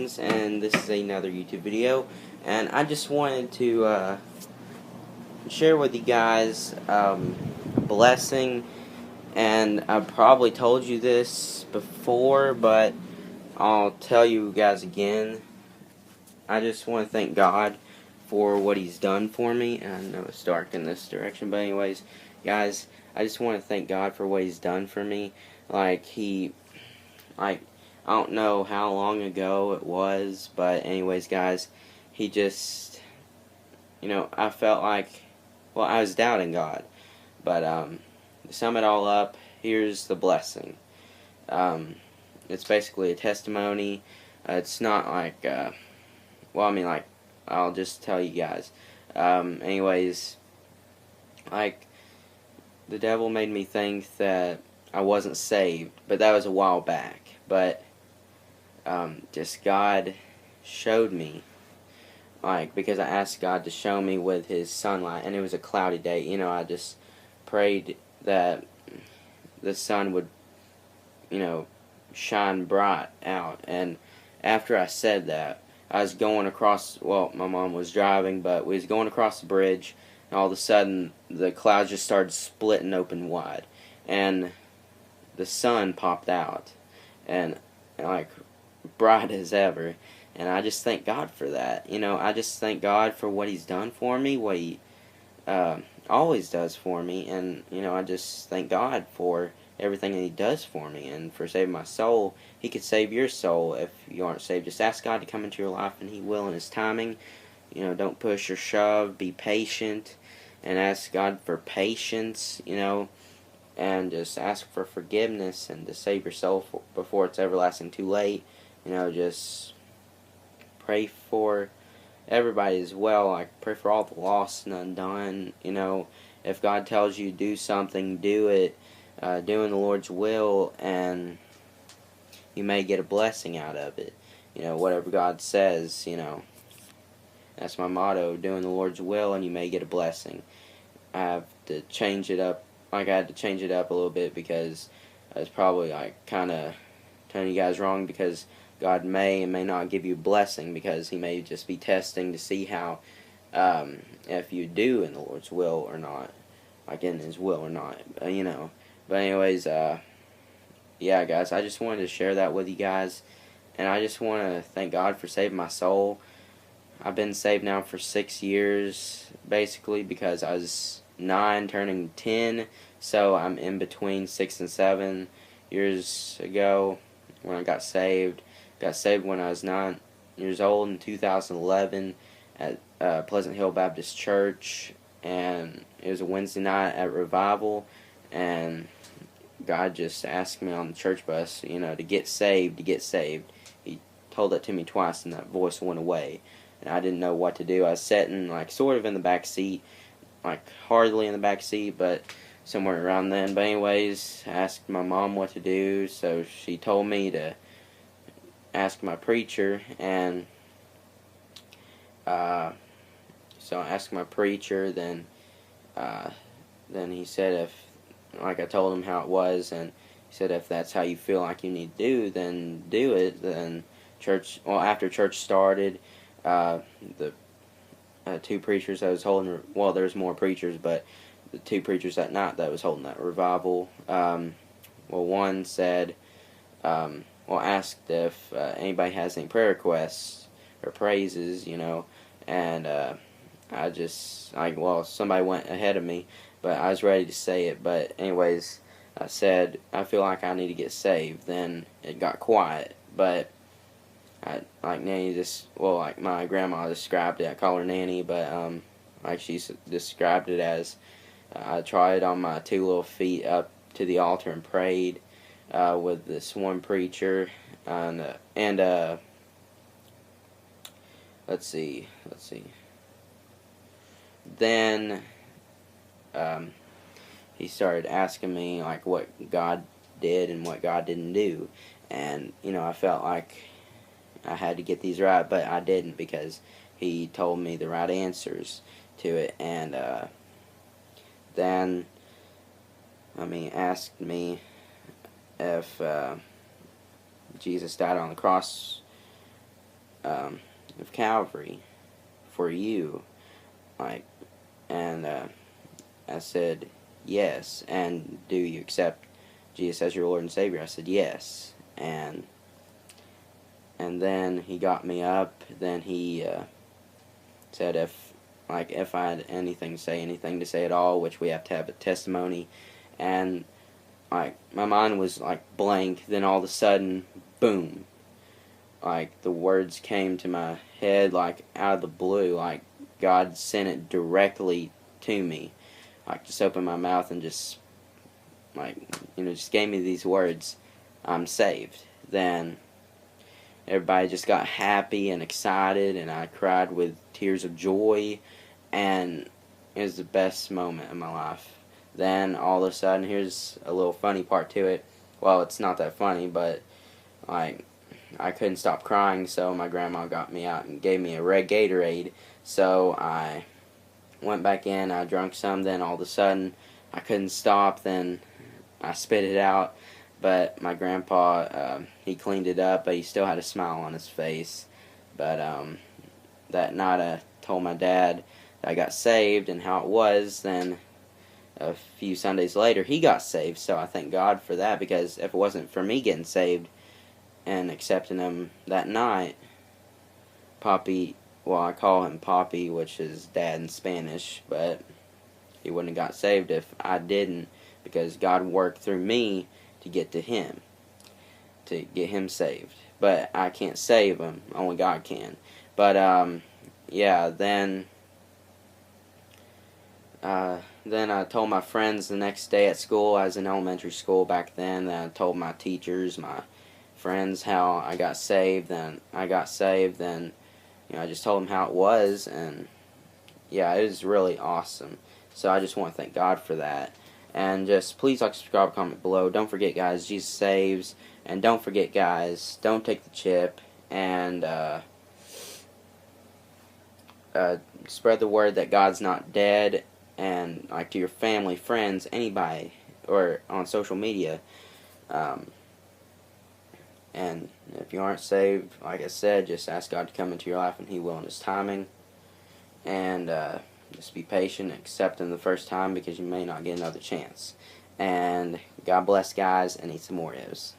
Jones, and this is another YouTube video. And I just wanted to share with you guys a blessing. And I probably told you this before, but I'll tell you guys again. I just want to thank God for what He's done for me. And I know it's dark in this direction, but anyways, guys, I just want to thank God for what He's done for me. I don't know how long ago it was, but anyways, guys, He just, I felt like, I was doubting God. But to sum it all up, here's the blessing. It's basically a testimony. It's not like, I'll just tell you guys. Anyways, the devil made me think that I wasn't saved, but that was a while back. But just God showed me, because I asked God to show me with His sunlight, and it was a cloudy day. I just prayed that the sun would, shine bright out. And after I said that, I was going across, my mom was driving, but we was going across the bridge, and all of a sudden, the clouds just started splitting open wide, and the sun popped out, and bright as ever. And I just thank God for that. I just thank God for what He's done for me, what He always does for me, and I just thank God for everything that He does for me, and for saving my soul. He could save your soul if you aren't saved. Just ask God to come into your life, and He will in His timing. Don't push or shove. Be patient, and ask God for patience. And just ask for forgiveness and to save your soul before it's everlasting too late. Just pray for everybody as well. Pray for all the lost and undone. If God tells you to do something, do it. Doing the Lord's will, and you may get a blessing out of it. Whatever God says, that's my motto, doing the Lord's will, and you may get a blessing. I have to change it up. I had to change it up a little bit, because it's probably kind of telling you guys wrong, because God may and may not give you a blessing, because He may just be testing to see how, if you do in the Lord's will or not, in His will or not, But anyways, yeah, guys, I just wanted to share that with you guys, and I just want to thank God for saving my soul. I've been saved now for 6 years, basically, because I was 9 turning 10, so I'm in between 6 and 7 years ago when I got saved. Got saved when I was 9 years old in 2011 at Pleasant Hill Baptist Church, and it was a Wednesday night at Revival, and God just asked me on the church bus, to get saved, He told that to me twice, and that voice went away, and I didn't know what to do. I was sitting, sort of in the back seat, hardly in the back seat, but somewhere around then. But anyways, I asked my mom what to do, so she told me to ask my preacher, and so I asked my preacher, then he said I told him how it was, and he said if that's how you feel like you need to do, then do it. Then after church started, the two preachers that was holding, there's more preachers, but the two preachers that night that was holding that revival, one said, asked if anybody has any prayer requests or praises, and somebody went ahead of me, but I was ready to say it. But anyways, I said, I feel like I need to get saved. Then it got quiet, but Nanny my grandma described it. I call her Nanny, but she described it as, I tried on my 2 little feet up to the altar and prayed with this one preacher, and let's see. Then he started asking me what God did and what God didn't do, and I felt like I had to get these right, but I didn't, because he told me the right answers to it. And then asked me if Jesus died on the cross of Calvary for you, like, and I said, yes. And do you accept Jesus as your Lord and Savior? I said, yes. And then he got me up. Then he said if I had anything to say at all, which we have to have a testimony. And like my mind was like blank. Then all of a sudden, boom! Like the words came to my head like out of the blue. Like God sent it directly to me. Like just opened my mouth and just just gave me these words. I'm saved. Then everybody just got happy and excited, and I cried with tears of joy, and it was the best moment of my life. Then all of a sudden, here's a little funny part to it. Well, it's not that funny, but like I couldn't stop crying, so my grandma got me out and gave me a red Gatorade. So I went back in, I drank some, then all of a sudden I couldn't stop, then I spit it out. But my grandpa, he cleaned it up, but he still had a smile on his face. But that night I told my dad that I got saved and how it was. Then a few Sundays later, he got saved. So I thank God for that, because if it wasn't for me getting saved and accepting him that night, Poppy, well, I call him Poppy, which is dad in Spanish, but he wouldn't have got saved if I didn't, because God worked through me to get to him, to get him saved. But I can't save him, only God can. But yeah, then I told my friends the next day at school. I was in elementary school back then. Then I told my teachers, my friends, how I got saved. Then I got saved. Then I just told them how it was, and yeah, it was really awesome. So I just want to thank God for that. And just please like, subscribe, comment below. Don't forget, guys, Jesus saves. And don't forget, guys, don't take the chip. And spread the word that God's not dead. And like to your family, friends, anybody, or on social media. And if you aren't saved, like I said, just ask God to come into your life, and He will in His timing. And just be patient, accept Him the first time, because you may not get another chance. And God bless, guys, and eat some Oreos.